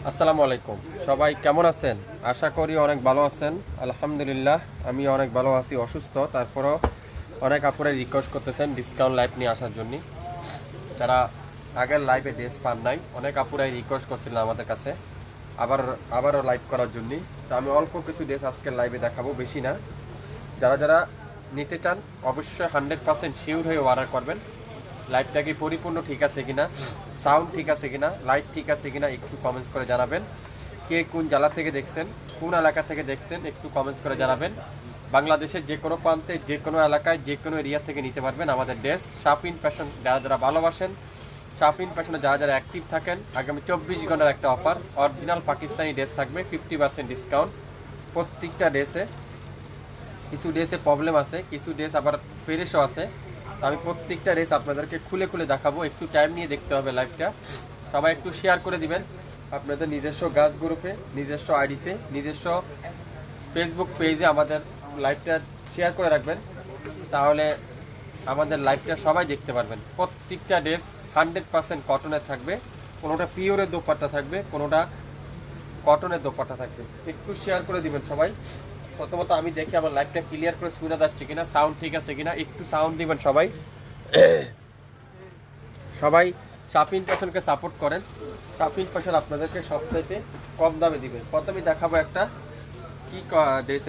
আসসালামু আলাইকুম, সবাই কেমন আছেন? আশা করি অনেক ভালো আছেন। আলহামদুলিল্লাহ আমি অনেক ভালো আছি। অসুস্থ, তারপরও অনেক আপুরা রিকোয়েস্ট করতেছেন ডিসকাউন্ট লাইভ নিয়ে আসার জন্য। যারা আগের লাইভে ড্রেস পান নাই, অনেক আপুরাই রিকোয়েস্ট করছিলেন আমাদের কাছে আবারও লাইভ করার জন্য। তো আমি অল্প কিছু ড্রেস আজকের লাইভে দেখাবো, বেশি না। যারা যারা নিতে চান অবশ্যই 100% শিওর হয়ে অর্ডার করবেন। লাইভটা কি পরিপূর্ণ ঠিক আছে কিনা, সাউন্ড ঠিক আছে কিনা, লাইট ঠিক আছে কিনা একটু কমেন্টস করে জানাবেন। কে কোন জেলা থেকে দেখছেন, কোন এলাকা থেকে দেখছেন একটু কমেন্টস করে জানাবেন। বাংলাদেশের যে কোনো প্রান্তে, যে কোনো এলাকায়, যে কোনো এরিয়া থেকে নিতে পারবেন আমাদের ড্রেস। শাপিন ফ্যাশন যারা যারা ভালোবাসেন, শাপিন ফ্যাশনে যারা যারা অ্যাক্টিভ থাকেন, আগামী 24 ঘন্টার একটা অফার, অরিজিনাল পাকিস্তানি ড্রেস থাকবে 50% ডিসকাউন্ট প্রত্যেকটা ড্রেসে। কিছু ড্রেসে প্রবলেম আছে, কিছু ড্রেস আবার ফ্রেশও আছে। আমি প্রত্যেকটা ড্রেস আপনাদেরকে খুলে খুলে দেখাবো। একটু টাইম নিয়ে দেখতে হবে লাইভটা। সবাই একটু শেয়ার করে দিবেন আপনাদের নিজস্ব গাছ গ্রুপে, নিজস্ব আইডিতে, নিজস্ব ফেসবুক পেজে আমাদের লাইভটা শেয়ার করে রাখবেন। তাহলে আমাদের লাইভটা সবাই দেখতে পারবেন। প্রত্যেকটা ড্রেস 100% কটনের থাকবে, কোনোটা পিওরের দোপাট্টা থাকবে, কোনোটা কটনের দোপাট্টা থাকবে। একটু শেয়ার করে দিবেন সবাই। প্রথমত আমি দেখি আমার লাইভটা ক্লিয়ার করে শোনা যাচ্ছে কিনা, সাউন্ড ঠিক আছে কিনা, একটু সাউন্ড দিবেন সবাই। সবাই শাপিন ফ্যাশনকে সাপোর্ট করেন। শাপিন ফ্যাশন আপনাদেরকে সবচাইতে কম দামে দিবে। প্রথমে দেখাবো একটা কি ড্রেস।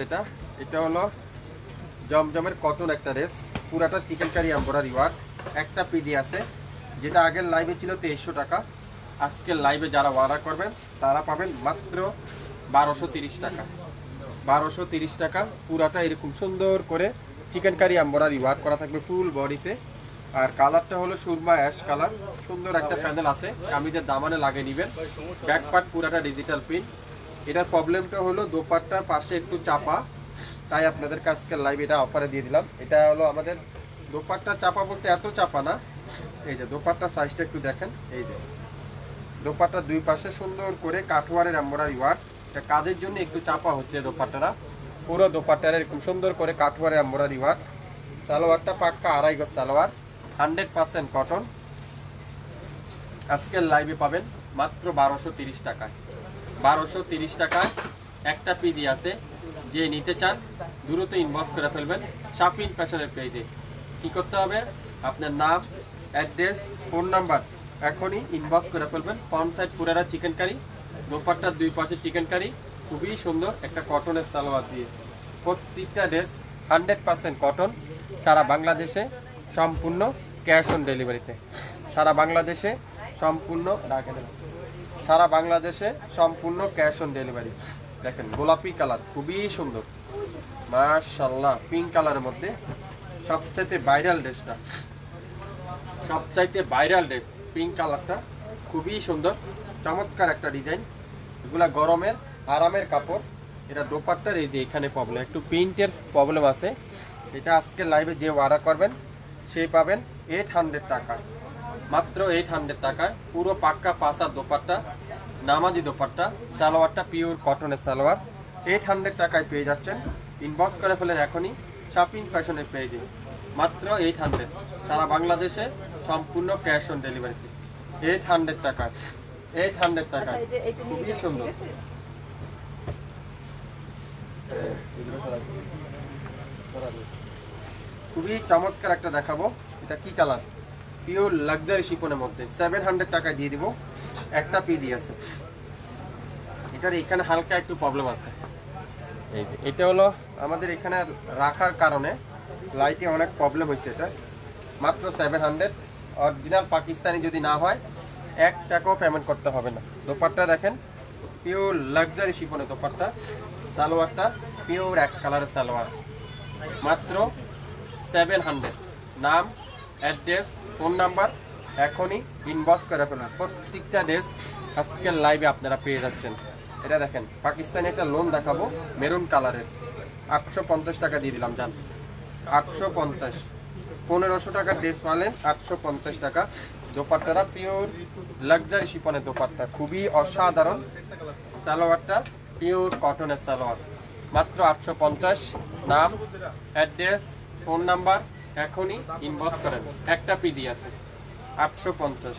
এটা হলো জমজমের কটন একটা ড্রেস, পুরাটা চিকেন কারি এমব্রয়ডারি ওয়ার্ক। একটা পিডি আছে, যেটা আগের লাইভে ছিল 2300 টাকা। আজকের লাইভে যারা অর্ডার করবেন তারা পাবেন মাত্র 1230 টাকা। 1230 টাকা। পুরাটা এরকম সুন্দর করে চিকেন কারি এমব্রয়ডারি ওয়ার্ক করা থাকবে ফুল বডিতে। আর কালারটা হলো সুরমা অ্যাশ কালার। সুন্দর একটা প্যানেল আছে, কামিজের দামানে লাগিয়ে নেবেন। ব্যাক পার্ট পুরাটা ডিজিটাল প্রিন্ট। এটার প্রবলেমটা হলো দোপাট্টার পাশে একটু চাপা, তাই আপনাদের আজকের লাইভ এটা অফারে দিয়ে দিলাম। এটা হলো আমাদের দোপাট্টা চাপা বলতে এত চাপা না। এই যে দোপাট্টার সাইজটা একটু দেখেন। এই যে দোপাট্টার দুই পাশে সুন্দর করে কাঠওয়ারের এমব্রয়ডারি ওয়ার্ক। এটা কাজের জন্য একটু চাপা হচ্ছে দোপাট্টাটা। পুরো দোপাট্টার এরকম সুন্দর করে কাঠওয়ারের এমব্রয়ডারি ওয়ার্ক। সালোয়ারটা পাক্কা 2.5 গজ সালোয়ার, 100% কটন। আজকের লাইভে পাবেন মাত্র 1230 টাকায়। 1230 টাকায় একটা পিডি আছে। যে নিতে চান দ্রুত ইনবক্স করে ফেলবেন শাপিন ফ্যাশনের পেজে। কি করতে হবে, আপনার নাম, অ্যাড্রেস, ফোন নাম্বার এখনই ইনবক্স করে ফেলবেন। ফ্রন্ট সাইড পুরাটা চিকেন কারি, দোপাট্টার দুই পাশে চিকেন কারি, খুবই সুন্দর একটা কটনের সালোয়ার দিয়ে। প্রত্যেকটা ড্রেস 100% কটন। সারা বাংলাদেশে সম্পূর্ণ ক্যাশ অন ডেলিভারিতে। সারা বাংলাদেশে সম্পূর্ণ সারা বাংলাদেশে সম্পূর্ণ ক্যাশ অন ডেলিভারি। দেখেন গোলাপি কালার, খুবই সুন্দর মাশাআল্লাহ। পিঙ্ক কালারের মধ্যে সবচাইতে ভাইরাল ড্রেসটা, সবচাইতে ভাইরাল ড্রেস পিঙ্ক কালারটা, খুবই সুন্দর চমৎকার একটা ডিজাইন। এগুলা গরমের আরামের কাপড়। এটা দোপাট্টার এই যে এখানে প্রবলেম, একটু প্রিন্টের প্রবলেম আছে। এটা আজকে লাইভে যে অর্ডার করবেন সেই পাবেন 800 টাকা, মাত্র 800 টাকায়। পুরো পাক্কা পাসার দোপাট্টা, নামাজি দোপাট্টা, সালোয়ারটা পিওর কটনের সালোয়ার। 800 টাকায় পেয়ে যাচ্ছেন। ইনবক্স করে ফেলেন এখনই শাপিন ফ্যাশনের পেজে। মাত্র 800, সারা বাংলাদেশে সম্পূর্ণ ক্যাশ অন ডেলিভারিতে। 800 টাকা, 800 টাকা। খুবই সুন্দর। খুবই চমৎকার একটা দেখাবো। এটা কি কালার, পিওর লাক্সারি শিপনের মধ্যে 700 টাকায় দিয়ে দিব। একটা পিডি আছে। এটার এখানে হালকা একটু প্রবলেম আছে। এই যে এটা হলো আমাদের এখানে রাখার কারণে লাইটে অনেক প্রবলেম হয়েছে। এটা মাত্র 700। অরিজিনাল পাকিস্তানি যদি না হয় 1 টাকাও পেমেন্ট করতে হবে না। দোপাট্টা দেখেন, পিওর লাক্সারি শিপনের দোপাট্টা। সালোয়ারটা পিওর এক কালারের সালোয়ার, মাত্র 700। নাম, অ্যাড্রেস, ফোন নাম্বার এখনই ইনবক্স করে ফেলুন। প্রত্যেকটা ড্রেস আজকের লাইভে আপনারা পেয়ে যাচ্ছেন। এটা দেখেন পাকিস্তানি একটা লোন দেখাবো মেরুন কালারের, 850 টাকা দিয়ে দিলাম জান। 850, 1500 টাকা ড্রেস পালেন, 850 টাকা। দোপাট্টাটা পিওর লাক্সারি শিপনের দোপাট্টা, খুবই অসাধারণ। সালোয়ারটা পিওর কটনের সালোয়ার, মাত্র 850। নাম, অ্যাড্রেস, ফোন নাম্বার এখনই ইনবক্স করেন। একটা পিডি আছে 850,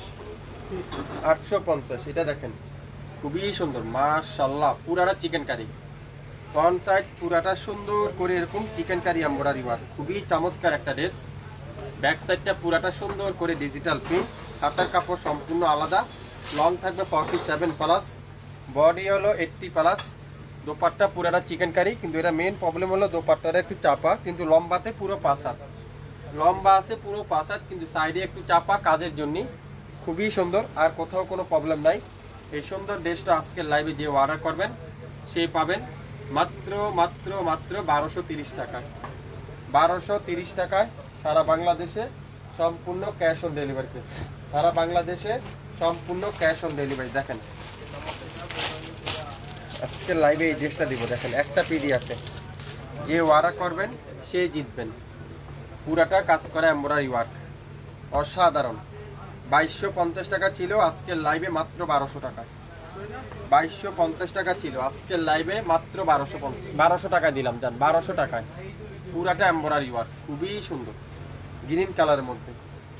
850। এটা দেখেন খুবই সুন্দর মাশাআল্লাহ, পুরাটা চিকেন কারি। ফ্রন্ট সাইড পুরাটা সুন্দর করে এরকম চিকেন কারি এমব্রয়ডারি ওয়ার্ক, খুবই চমৎকার একটা ড্রেস। ব্যাক সাইডটা পুরাটা সুন্দর করে ডিজিটাল প্রিন্ট, হাতার কাপড় সম্পূর্ণ আলাদা, লং থাকবে 47 প্লাস, বডি হলো 80 প্লাস। দোপাট্টা পুরাটা চিকেন কারি, কিন্তু এটা মেন প্রবলেম হলো দোপাট্টাটা একটু চাপা, কিন্তু লম্বাতে পুরো 5 হাত লম্বা আছে, পুরো 5 হাত, কিন্তু সাইডে একটু চাপা কাজের জন্য। খুবই সুন্দর, আর কোথাও কোনো প্রবলেম নাই। এই সুন্দর ড্রেসটা আজকের লাইভে যে অর্ডার করবেন সেই পাবেন মাত্র মাত্র মাত্র 1230 টাকায়। 1230 টাকায় সারা বাংলাদেশে সম্পূর্ণ ক্যাশ অন ডেলিভারিতে, সারা বাংলাদেশে সম্পূর্ণ ক্যাশ অন ডেলিভারি। দেখেন আজকের লাইভে এই ড্রেসটা দিব, দেখেন একটা পিডি আছে, যে অর্ডার করবেন সে জিতবেন। পুরাটা কাজ করা এমব্রয়ডারি ওয়ার্ক, অসাধারণ। 2250 টাকা ছিল আজকের লাইভে মাত্র 1200 টাকা। 2250 টাকা ছিল আজকের লাইভে মাত্র 1200 টাকা দিলাম, জান 1200 টাকায়। পুরাটা এমব্রয়ডারি ওয়ার্ক, খুবই সুন্দর গ্রিন কালারের মধ্যে।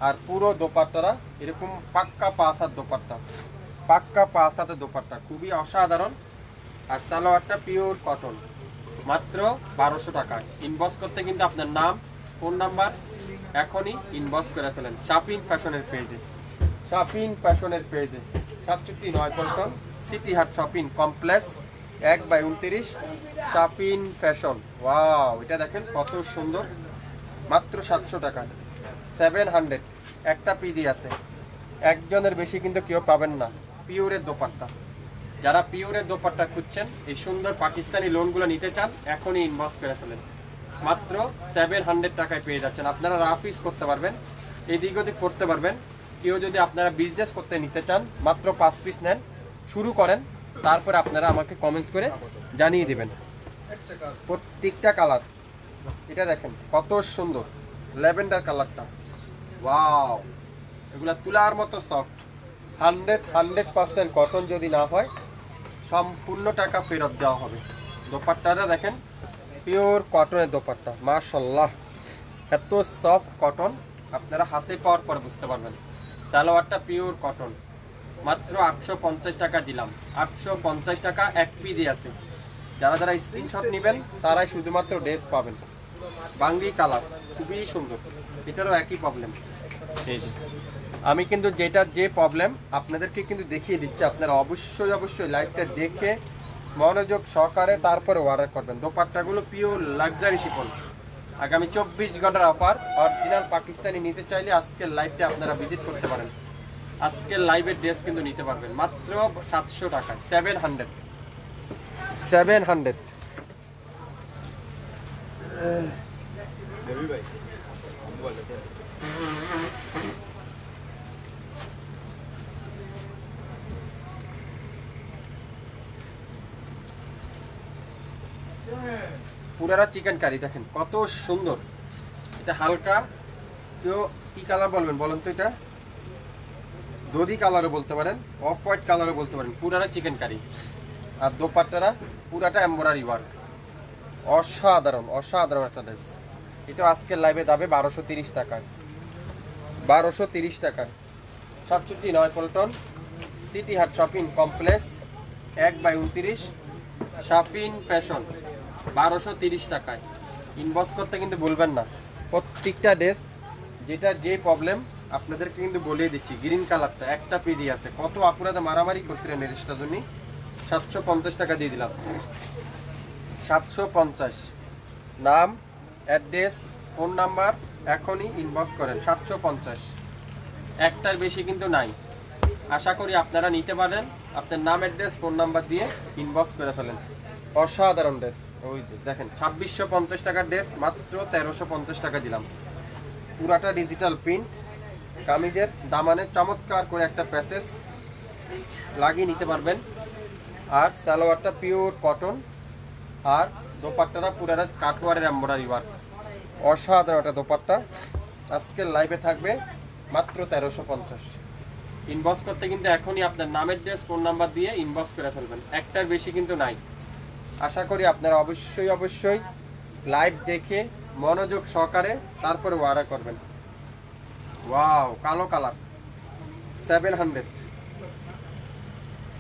আর পুরো দোপাট্টারা এরকম পাক্কা 5 হাত দোপাট্টা, পাক্কা 5 হাতের দোপাট্টা, খুবই অসাধারণ। আর সালোয়ারটা পিওর কটন, মাত্র 1200 টাকায়। ইনবক্স করতে কিন্তু আপনার নাম, ফোন নাম্বার এখনই ইনবক্স করে ফেলেন শাপিন ফ্যাশনের পেজে, শাপিন ফ্যাশনের পেজে। 67 পল্টন সিটি হাট শপিং কমপ্লেক্স 1/29 শাপিন ফ্যাশন। ওয়াও, এটা দেখেন কত সুন্দর, মাত্র 700 টাকায় 700। একটা পিডি আছে, একজনের বেশি কিন্তু কেউ পাবেন না। পিওরের দোপাট্টা, যারা পিওরের দোপাট্টা খুঁজছেন, এই সুন্দর পাকিস্তানি লোনগুলো নিতে চান, এখনই ইনবক্স করে ফেলেন। মাত্র 700 টাকায় পেয়ে যাচ্ছেন। আপনারা রাফ ইউজ করতে পারবেন, এদিক ওদিক করতে পারবেন। কেউ যদি আপনারা বিজনেস করতে নিতে চান, মাত্র 5 পিস নেন, শুরু করেন, তারপরে আপনারা আমাকে কমেন্টস করে জানিয়ে দিবেন। প্রত্যেকটা কালার, এটা দেখেন কত সুন্দর ল্যাভেন্ডার কালারটা, ওয়াও, এগুলা তুলার মতো সফট। 100% কটন যদি না হয় সম্পূর্ণ টাকা ফেরত দেওয়া হবে। দোপাট্টাটা দেখেন পিওর কটনের দোপাট্টা, মাশাআল্লাহ, এত সফট কটন, আপনারা হাতে পাওয়ার পর বুঝতে পারবেন। সালোয়ারটা পিওর কটন, মাত্র 850 টাকা দিলাম। 850 টাকা এক পিডি আছে। যারা যারা স্ক্রিনশট নেবেন তারাই শুধুমাত্র ড্রেস পাবেন। বাঙ্গি কালার, খুবই সুন্দর, এটারও একই প্রবলেম। এই যে আমি কিন্তু যেটা যে প্রবলেম আপনাদেরকে কিন্তু দেখিয়ে দিচ্ছি, আপনারা অবশ্যই অবশ্যই লাইভটা দেখে মনোযোগ সহকারে তারপরে অর্ডার করবেন। দোপাট্টাগুলো পিওর লাক্সারি শিফন। আগামী 24 ঘন্টার অফার, অরিজিনাল পাকিস্তানি নিতে চাইলে আজকের লাইভটা আপনারা ভিজিট করতে পারেন। আজকের লাইভের ড্রেস কিন্তু নিতে পারবেন মাত্র 700 টাকায়। 700 পুরারা চিকেন কারি, দেখেন কত সুন্দর। এটা হালকা, কেউ কি কালার বলবেন বলেন তো? এটা দধি কালারও বলতে পারেন, অফ হোয়াইট কালারও বলতে পারেন। পুরাটা চিকেন কারি, আর দোপাট্টারা পুরাটা এমব্রয়ডারি ওয়ার্ক, অসাধারণ অসাধারণ একটা ড্রেস। এটা আজকের লাইভে যাবে 1230 টাকায়। 1230 টাকায় 67 পল্টন সিটি হাট শপিং কমপ্লেক্স 1/29 শাপিন ফ্যাশন। 1230 টাকায় ইনবক্স করতে কিন্তু ভুলবেন না। প্রত্যেকটা ড্রেস যেটা যে প্রবলেম আপনাদেরকে কিন্তু বলিয়ে দিচ্ছি। গ্রিন কালারটা একটা পিডি আছে, কত আপুরাদা মারামারি করছিলেন এই ড্রেসটার জন্য। 750 টাকা দিয়ে দিলাম, 750। নাম, অ্যাড্রেস, ফোন নাম্বার এখনই ইনবক্স করেন। 750, একটার বেশি কিন্তু নাই। আশা করি আপনারা নিতে পারেন। আপনার নাম, অ্যাড্রেস, ফোন নাম্বার দিয়ে ইনবক্স করে ফেলেন। অসাধারণ ড্রেস। ওই যে দেখেন 2650 টাকার ড্রেস মাত্র 1350 টাকা দিলাম। পুরাটা ডিজিটাল প্রিন্ট, কামিজের দামানে চমৎকার করে একটা প্যাসেজ লাগিয়ে নিতে পারবেন। আর সালোয়ারটা পিওর কটন, আর দোপাট্টাটা পুরাটা কাঠওয়ারের এমব্রয়ডারি ওয়ার্ক, অসাধারণ একটা দোপাট্টা। আজকের লাইভে থাকবে মাত্র 1350। ইনবক্স করতে কিন্তু এখনই আপনার নামের ড্রেস, ফোন নাম্বার দিয়ে ইনবক্স করে ফেলবেন। একটার বেশি কিন্তু নাই। আশা করি আপনারা অবশ্যই অবশ্যই লাইভ দেখে মনোযোগ সহকারে তারপরে অর্ডার করবেন। ওয়াও, কালো কালার, 700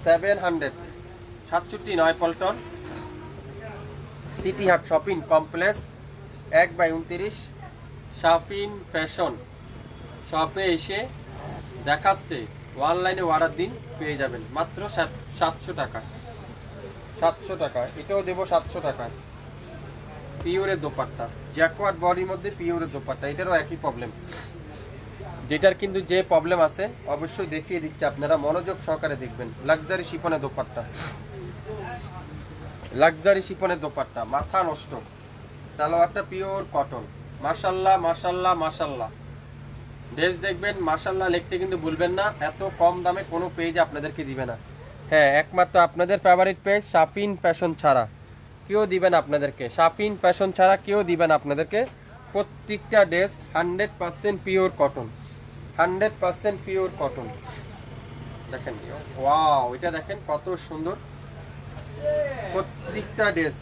700 67 পল্টন সিটি হাট শপিং কমপ্লেক্স 1/29 শাফিন ফ্যাশন শপে এসে দেখাচ্ছে, অনলাইনে অর্ডার দিন, পেয়ে যাবেন মাত্র 700 টাকা। 700 টাকা, এটাও দেবো 700 টাকায়। পিওরের দোপাট্টা, জ্যাকওয়ার্ড বডির মধ্যে পিওরের দোপাট্টা, এটারও একই প্রবলেম। যেটার কিন্তু যে প্রবলেম আছে অবশ্যই দেখিয়ে দিচ্ছি, আপনারা মনোযোগ সহকারে দেখবেন। লাক্সারি শিফনের দোপাট্টা, লাক্সারি শিফনের দোপাট্টা, মাথা নষ্ট। সালোয়ারটা পিওর কটন, মাশাল্লাহ মাশাল্লাহ মাশাল্লাহ। ড্রেস দেখবেন মাশাল্লাহ লিখতে কিন্তু ভুলবেন না, এত কম দামে কোনো পেজ আপনাদেরকে দিবে না। হ্যাঁ, একমাত্র আপনাদের ফেভারিট পেজ শাফিন ফ্যাশন ছাড়া কেউ দিবেন আপনাদেরকে, শাফিন ফ্যাশন ছাড়া কেউ দিবেন আপনাদেরকে। প্রত্যেকটা dress 100% pure cotton, 100% pure cotton. দেখেন, ওয়াও, এটা দেখেন কত সুন্দর প্রত্যেকটা ড্রেস।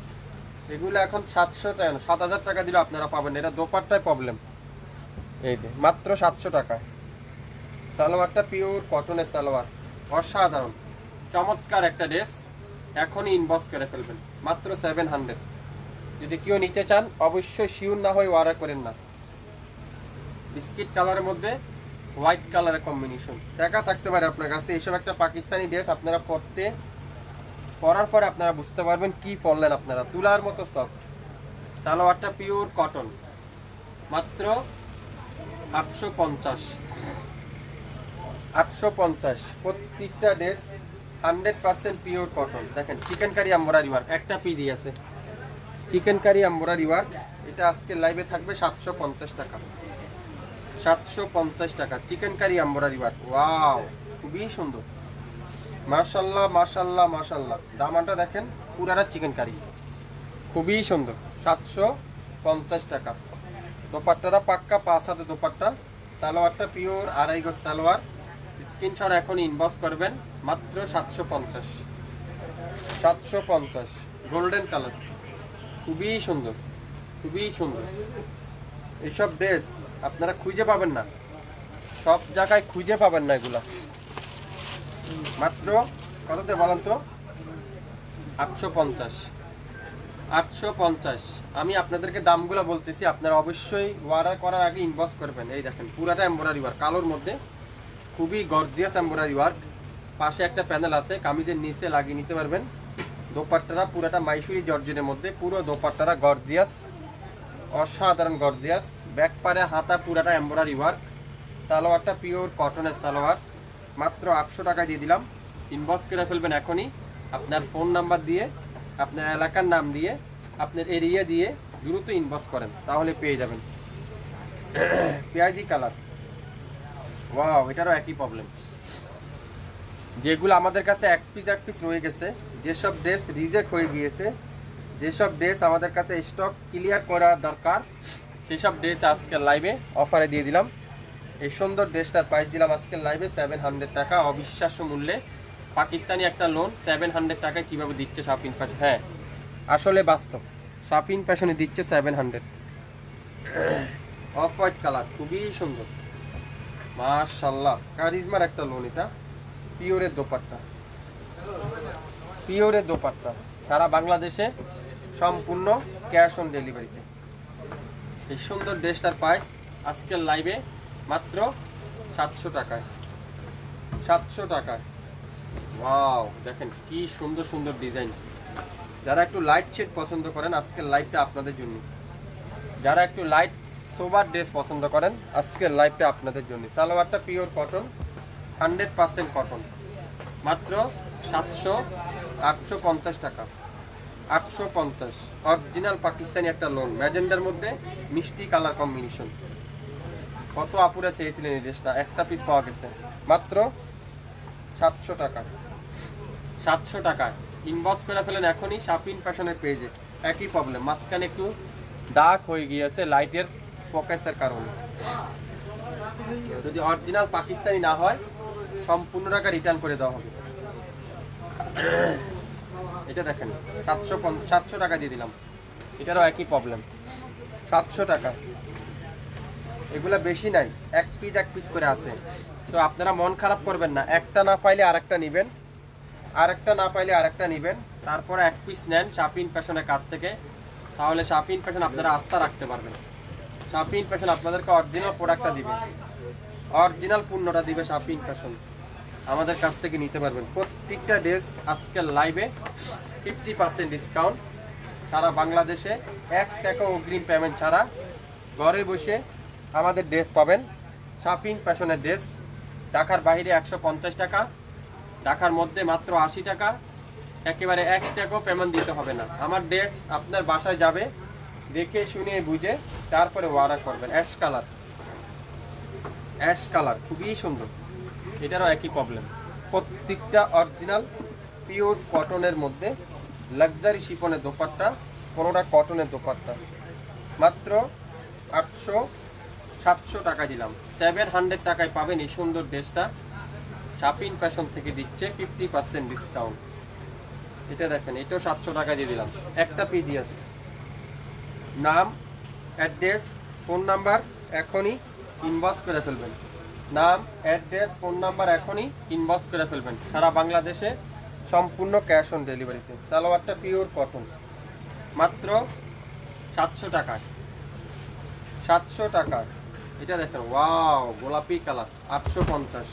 এগুলো এখন 700 টাকা, 7000 টাকা দিলে আপনারা পাবেন। এটা দোপাট্টায় প্রবলেম। এই যে মাত্র 700 টাকায়। সালোয়ারটা পিওর কটনের সালোয়ার, অসাধারণ চমৎকার একটা ড্রেস। এখনই ইনবক্স করে ফেলবেন, মাত্র 700। যদি কেউ নিতে চান অবশ্যই শিওর না হয়ে অর্ডার করেন না। বিস্কিট কালারের মধ্যে হোয়াইট কালারের কম্বিনেশন, টাকা থাকতে পারে আপনার কাছে। এইসব একটা পাকিস্তানি ড্রেস আপনারা পরার পরে আপনারা বুঝতে পারবেন কি পরলেন আপনারা, তুলার মতো সফট। সালোয়ারটা পিওর কটন, মাত্র 850। 850 প্রত্যেকটা ড্রেস 100% পিওর কটন। দেখেন চিকেন কারি এমব্রয়ডারি ওয়ার্ক, একটা পিডি আছে চিকেন কারি এমব্রয়ডারি ওয়ার্ক। এটা আজকে লাইভে থাকবে 750 টাকা। 750 টাকা chikankari embroidery work. Wow, খুবই সুন্দর, মাশাল্লাহ মাশাল্লাহ মাশাল্লাহ। দামানটা দেখেন, পুরাটা চিকেন কারি, খুবই সুন্দর। 750 টাকা। দোপাট্টাটা পাক্কা 5 হাতে দোপাট্টা। সালোয়ারটা পিওর আড়াই গজ সালোয়ার। স্ক্রিনশট এখন ইনবক্স করবেন, মাত্র 750। 750 গোল্ডেন কালার, খুবই সুন্দর, খুবই সুন্দর। এইসব ড্রেস আপনারা খুঁজে পাবেন না, সব জায়গায় খুঁজে পাবেন না এগুলা। মাত্র কততে বলেন তো? 850। 850। আমি আপনাদেরকে দামগুলো বলতেছি, আপনারা অবশ্যই অর্ডার করার আগে ইনবক্স করবেন। এই দেখেন পুরাটা এমব্রয়ডারি ওয়ার্ক, কালোর মধ্যে খুবই গর্জিয়াস এমব্রয়ডারি ওয়ার্ক। পাশে একটা প্যানেল আছে, কামিজের নিচে লাগিয়ে নিতে পারবেন। দোপাট্টাটা পুরাটা মাইসুরি জর্জেটের মধ্যে, পুরো দোপাট্টাটা গর্জিয়াস, অসাধারণ গর্জিয়াস। ব্যাক পারে হাতা পুরাটা এমব্রয়ডারি ওয়ার্ক। সালোয়ারটা পিওর কটনের সালোয়ার, মাত্র 800 টাকা দিয়ে দিলাম। ইনবক্স করে ফেলবেন এখনই, আপনার ফোন নাম্বার দিয়ে, আপনার এলাকার নাম দিয়ে, আপনার এরিয়া দিয়ে দ্রুত ইনবক্স করেন, তাহলে পেয়ে যাবেন। পেঁয়াজি কালার, ওয়াও, এটারও একই প্রবলেম। যেগুলো আমাদের কাছে এক পিস রয়ে গেছে, যেসব ড্রেস রিজেক্ট হয়ে গিয়েছে, যেসব ড্রেস আমাদের কাছে স্টক ক্লিয়ার করা দরকার, সেসব ড্রেস আজকের লাইভে অফারে দিয়ে দিলাম। এই সুন্দর ড্রেসটার প্রাইস দিলাম আজকের লাইভে 700 টাকা। অবিশ্বাস্য মূল্যে পাকিস্তানি একটা লোন 700 টাকায় কীভাবে দিচ্ছে শাফিন ফ্যাশন। হ্যাঁ, আসলে বাস্তব, শাফিন ফ্যাশনে দিচ্ছে 700। অফ হোয়াইট কালার, খুবই সুন্দর, মাশাআল্লাহ, কারিজমার একটা লোন। এটা পিওরের দোপাট্টা, পিওরের দোপাট্টা, সারা বাংলাদেশে সম্পূর্ণ ক্যাশ অন ডেলিভারিতে। এই সুন্দর ড্রেসটার প্রাইস আজকের লাইভে মাত্র 700 টাকায়। 700 টাকায়। ওয়াও, দেখেন কি সুন্দর সুন্দর ডিজাইন। যারা একটু লাইট শেড পছন্দ করেন আজকের লাইভটা আপনাদের জন্য। যারা একটু লাইট সোবার ড্রেস পছন্দ করেন আজকের লাইভটা আপনাদের জন্য। সালোয়ারটা পিওর কটন, 100% কটন, মাত্র 850 টাকা। 850 অরিজিনাল পাকিস্তানি একটা লোন, ম্যাজেন্ডার মধ্যে মিষ্টি কালার কম্বিনেশন। কত আপুরা চেয়েছিলেন এই ড্রেসটা, একটা পিস পাওয়া গেছে মাত্র 700 টাকা। 700 টাকায় ইনবক্স করে ফেলেন এখনই শাফিন ফ্যাশনের পেজে। একই প্রবলেম, মাঝখানে একটু দাগ হয়ে গিয়েছে লাইটের ফোকাসের কারণে। যদি অরিজিনাল পাকিস্তানি না হয় সম্পূর্ণ টাকা রিটার্ন করে দেওয়া হবে। এটা দেখেন 700 টাকা দিয়ে দিলাম। এটারও একই প্রবলেম, 700 টাকা। এগুলা বেশি নাই, এক পিস করে আছে। তো আপনারা মন খারাপ করবেন না, একটা না পাইলে আরেকটা নেবেন। আরেকটা না পাইলে আরেকটা নেবেন, তারপরে এক পিস নেন শাপিন ফ্যাশনের কাছ থেকে, তাহলে শাপিন ফ্যাশন আপনারা আস্থা রাখতে পারবেন। শাপিন ফ্যাশন আপনাদেরকে অরিজিনাল প্রোডাক্টটা দিবে, অরিজিনাল পণ্যটা দিবে শাপিন ফ্যাশন, আমাদের কাছ থেকে নিতে পারবেন। প্রত্যেকটা ড্রেস আজকের লাইভে 50% ডিসকাউন্ট, সারা বাংলাদেশে 1 টাকা অগ্রিম পেমেন্ট ছাড়া ঘরে বসে আমাদের ড্রেস পাবেন। শাপিন ফ্যাশনের ড্রেস ঢাকার বাইরে 150 টাকা, ঢাকার মধ্যে মাত্র 80 টাকা, একেবারে 1 টাকাও পেমেন্ট দিতে হবে না। আমার ড্রেস আপনার বাসায় যাবে, দেখে শুনে বুঝে তারপরে অর্ডার করবেন। অ্যাশ কালার, অ্যাশ কালার খুবই সুন্দর, এটারও একই প্রবলেম। প্রত্যেকটা অরিজিনাল পিওর কটনের মধ্যে লাক্সারি শিপনের দোপাট্টা, কোনোটা কটনের দোপাট্টা, মাত্র 800-700 টাকা দিলাম, 700 টাকায় পাবেন এই সুন্দর ড্রেসটা। শাপিন ফ্যাশন থেকে দিচ্ছে 50% ডিসকাউন্ট। এটা দেখেন, এটাও 700 টাকা দিয়ে দিলাম, একটা পিস দিয়েছে। নাম, অ্যাড্রেস, ফোন নাম্বার এখনই ইনবক্স করে ফেলবেন। নাম, অ্যাড্রেস, ফোন নাম্বার এখনই ইনবক্স করে ফেলবেন। সারা বাংলাদেশে সম্পূর্ণ ক্যাশ অন ডেলিভারিতে। সালোয়ারটা পিওর কটন, মাত্র 700 টাকায়, 700 টাকা। এটা দেখেন, ওয়াও গোলাপি কালার, 850।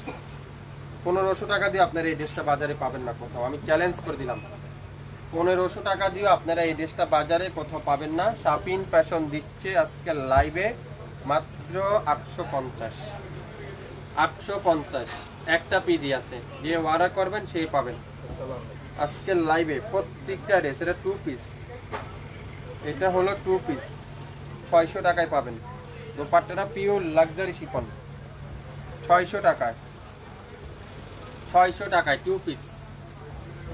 1500 টাকা দিয়ে আপনারা এই ড্রেসটা বাজারে পাবেন না কোথাও, আমি চ্যালেঞ্জ করে দিলাম। 1500 টাকা দিয়ে আপনারা এই ড্রেসটা বাজারে কোথাও পাবেন না। শাপিন ফ্যাশন দিচ্ছে আজকে লাইভে মাত্র 850, 850 একটা পিডি আছে, যে অর্ডার করবেন সেই পাবেন আজকের লাইভে। প্রত্যেকটা ড্রেস, এটা 2 পিস, এটা হলো 2 পিস, 600 টাকায় পাবেন। দোপাট্টাটা পিওর লাক্সারি শিফন, 600 টাকায়, 600 টাকায় 2 পিস।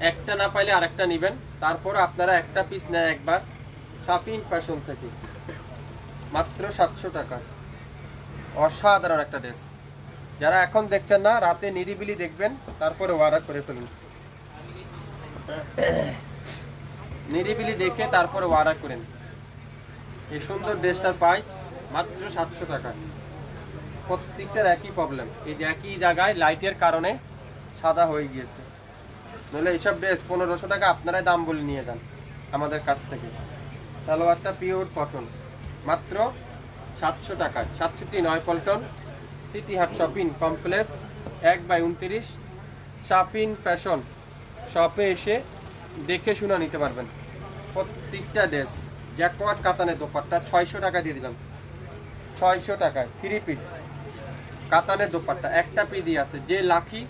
একটা না পাইলে আরেকটা নেবেন, তারপর আপনারা একটা পিস নেয় একবার শাপিন ফ্যাশন থেকে, মাত্র 700 টাকা। অসাধারণ একটা ড্রেস। যারা এখন দেখছেন না, রাতে নিরিবিলি দেখবেন, তারপরে অর্ডার করে ফেলুন। নিরিবিলি দেখে তারপরে অর্ডার করেন। এই সুন্দর ড্রেসটার প্রাইস মাত্র 700 টাকা। প্রত্যেকটার একই প্রবলেম, এই যে একই জায়গায় লাইটের কারণে সাদা হয়ে গিয়েছে। নইলে এইসব ড্রেস 1500 টাকা আপনারাই দাম বলে নিয়ে যান আমাদের কাছ থেকে। সালোয়ারটা পিওর কটন, মাত্র 700 টাকায়। 67 পল্টন, সিটি হাট শপিং কমপ্লেক্স, 1/29 শাপিন ফ্যাশন শপে এসে দেখে শুনে নিতে পারবেন। প্রত্যেকটা ড্রেস জ্যাকওয়ার্ড কাতানের দোপাট্টা, 600 টাকা দিয়ে দিলাম, 600 টাকায় 3 পিস কাতানের দোপাট্টা। একটা পিডি আছে, যে লাকি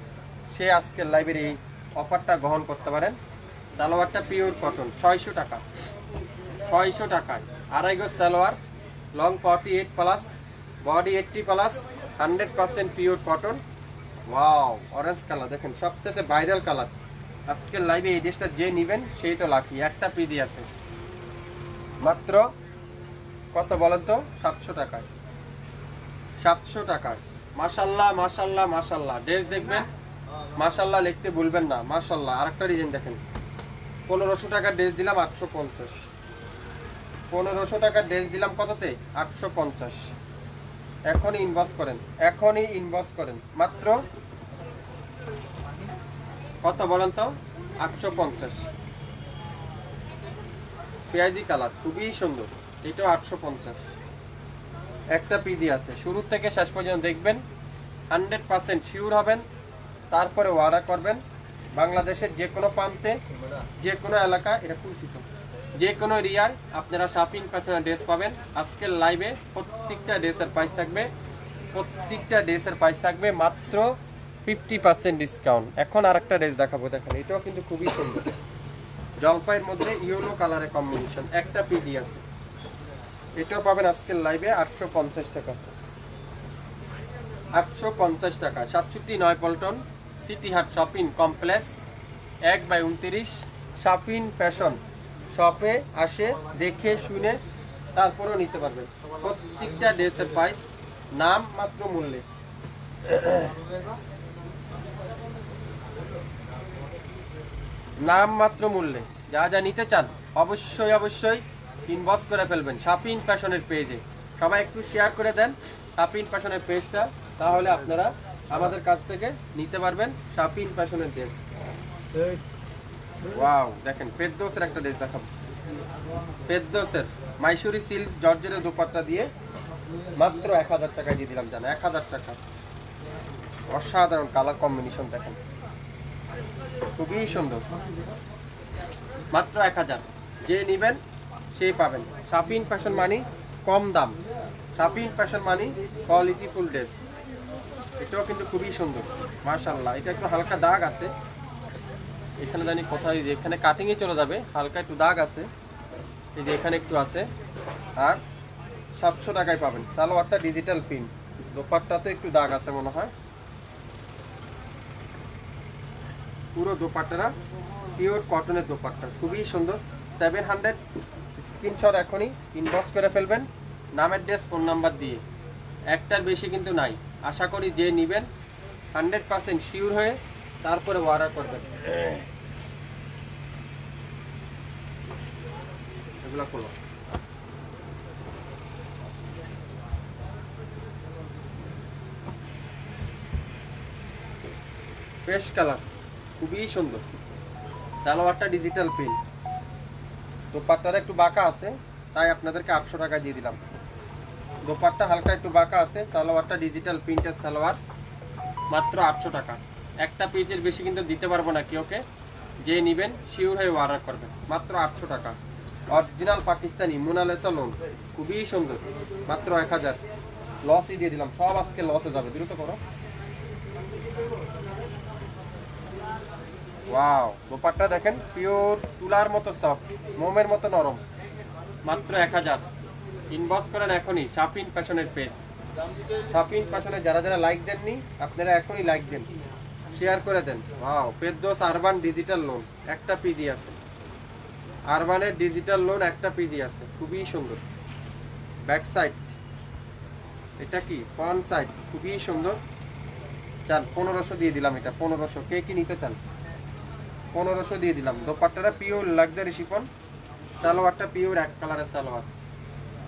সে আজকের লাইভের এই অফারটা গ্রহণ করতে পারেন। সালোয়ারটা পিওর কটন, 600 টাকা, 600 টাকায়। আড়াই গজ salwar, long 48+, body 80+, 100% pure cotton. Wow orange colour দেখেন, সবথেকে ভাইরাল কালার। আজকের লাইভে এই ড্রেসটা যে নেবেন সেই তো লাকি। একটা পিডি আছে, মাত্র কত বলেন তো? 700 টাকায়, 700 টাকায়। মাশাল্লাহ মাশাল্লাহ মাশাল্লাহ। ড্রেস দেখবেন, মাশাল্লাহ লিখতে ভুলবেন না। মাশাল্লাহ। আরেকটা ডিজাইন দেখেন, 1500 টাকার ড্রেস দিলাম 850, 1500 টাকার ড্রেস দিলাম কততে? 850। এখনই ইনবক্স করেন, এখনই ইনবক্স করেন। মাত্র কত বলেন তো? 850। পেঁয়াজি কালার, খুবই সুন্দর, এটাও 850। একটা পিডি আছে, শুরু থেকে শেষ পর্যন্ত দেখবেন, 100% শিওর হবেন, তারপরে অর্ডার করবেন। বাংলাদেশের যে কোনো প্রান্তে, যে কোনো এলাকা, এটা পরিচিত, যে কোনো এরিয়ায় আপনারা শাপিং ফ্যাশনের ড্রেস পাবেন। আজকের লাইভে প্রত্যেকটা ড্রেসের প্রাইস থাকবে, প্রত্যেকটা ড্রেসের প্রাইস থাকবে মাত্র 50% ডিসকাউন্ট। এখন আরেকটা ড্রেস দেখাবো, দেখেন এটাও কিন্তু খুবই সুন্দর, জলপাইয়ের মধ্যে ইয়েলো কালারের কম্বিনেশন। একটা পিডি আছে, এটাও পাবেন আজকের লাইভে 850 টাকা, 850 টাকা। 67 পল্টন, সিটি হাট শপিং কমপ্লেক্স, 1/29 শাপিন ফ্যাশন শপে আসে দেখে শুনে তারপরেও নিতে পারবেন। প্রত্যেকটা ড্রেসের প্রাইস নাম মাত্র মূল্যে। নাম মাত্র মূল্যে। যা যা নিতে চান অবশ্যই অবশ্যই ইনবক্স করে ফেলবেন শাপিন ফ্যাশনের পেজে। সবাই একটু শেয়ার করে দেন শাপিন ফ্যাশনের পেজটা, তাহলে আপনারা আমাদের কাছ থেকে নিতে পারবেন শাপিন ফ্যাশনের ড্রেস। ওয়াও, দেখেন পেদ্দোসের একটা ড্রেস দেখাবো। পেদ্দোসের মাইসুরি সিল্ক জর্জেটের দোপাট্টা দিয়ে মাত্র 1000 টাকায় দিয়ে দিলাম, জানা 1000 টাকা। অসাধারণ কালার কম্বিনেশন দেখেন, খুবই সুন্দর, মাত্র 1000। যে নেবেন সেই পাবেন। শাপিন ফ্যাশন মানি কম দাম, শাপিন ফ্যাশন মানি কোয়ালিটি ফুল ড্রেস। এটাও কিন্তু খুবই সুন্দর মাশাআল্লাহ। এটা একটু হালকা দাগ আছে এখানে, জানি কোথায়, এখানে কাটিংয়ে চলে যাবে, হালকা একটু দাগ আছে, এই যে এখানে একটু আছে। আর 700 টাকায় পাবেন। সালোয়ারটা ডিজিটাল প্রিন্ট, দোপাট্টাতে একটু দাগ আছে মনে হয়। পুরো দোপাট্টাটা পিওর কটনের দোপাট্টা, খুবই সুন্দর। 700 স্ক্রিনশট এখনই ইনবক্স করে ফেলবেন নামের ড্রেস ফোন নাম্বার দিয়ে। একটার বেশি কিন্তু নাই। আশা করি যে নেবেন 100% শিওর হয়ে তারপরে অর্ডার করবেন। এগুলো খোলো। পেস্ট কালার, খুবই সুন্দর। সালোয়ারটা ডিজিটাল প্রিন্ট, দোপাট্টাটা একটু বাঁকা আছে তাই আপনাদেরকে 800 টাকা দিয়ে দিলাম। দোপাট্টা হালকা একটু বাঁকা আছে, সালোয়ারটা ডিজিটাল প্রিন্টের সালোয়ার, মাত্র 800 টাকা। একটা পেজের বেশি কিন্তু দিতে পারবো না কেউকে। যে নেবেন শিওর হয়ে অর্ডার করবেন, মাত্র 800 টাকা। অরিজিনাল পাকিস্তানি মোনালিসা লোন, খুবই সুন্দর, মাত্র 1000। লসই দিয়ে দিলাম, সব আজকে লসে যাবে, দ্রুত করো। ওয়াও, দোপাট্টা দেখেন পিওর তুলার মতো সফট, মোমের মতো নরম, মাত্র 1000। ইনবক্স করেন এখনই শাপিন ফ্যাশনের পেজ। শাপিন ফ্যাশনে যারা যারা লাইক দেননি আপনারা এখনই লাইক দেন, শেয়ার করে দেন। ওয়াও, পেদ্দোস আরবান ডিজিটাল লোন একটা পিডি আছে, আরবানের ডিজিটাল লোন একটা পিডি আছে, খুবই সুন্দর। ব্যাক সাইড, এটা কি ফ্রন্ট সাইড, খুবই সুন্দর। চান 1500 দিয়ে দিলাম, এটা 1500। কে কি নিতে চান 1500 দিয়ে দিলাম। দোপাট্টাটা পিওর লাক্সারি শিফন, সালোয়ারটা পিওর এক কালারের সালোয়ার,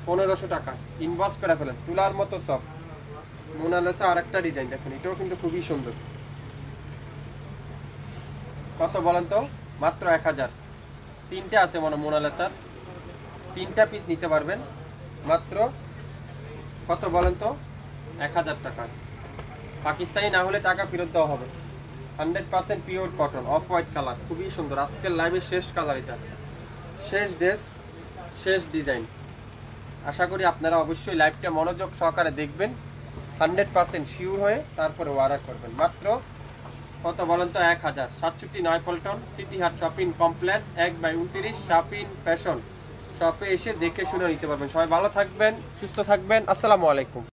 1500 টাকা। ইনবক্স করে ফেলেন, তুলার মতো সব মোনালিসা। আর একটা ডিজাইন দেখেন, এটাও কিন্তু খুবই সুন্দর। কত বলেন তো? মাত্র 1000। তিনটে আছে মনে মোনালিসার, 3টা পিস নিতে পারবেন মাত্র কত বলেন তো? 1000 টাকা। পাকিস্তানি না হলে টাকা ফেরত দেওয়া হবে। 100% pure cotton, off white colour, খুবই সুন্দর। আজকের লাইভে শেষ কালার, এটা শেষ ড্রেস, শেষ ডিজাইন। আশা করি আপনারা অবশ্যই লাইভটা মনোযোগ সহকারে দেখবেন, 100% শিওর হয়ে তারপরে অর্ডার করবেন। মাত্র কত বলেন তো? 1000। 67 নয়পল্টন সিটি হাট শপিং কমপ্লেক্স 1/29 শাপিন ফ্যাশন শপে এসে দেখে শুনে নিতে পারবেন। সবাই ভালো থাকবেন, সুস্থ থাকবেন। আসসালামু আলাইকুম।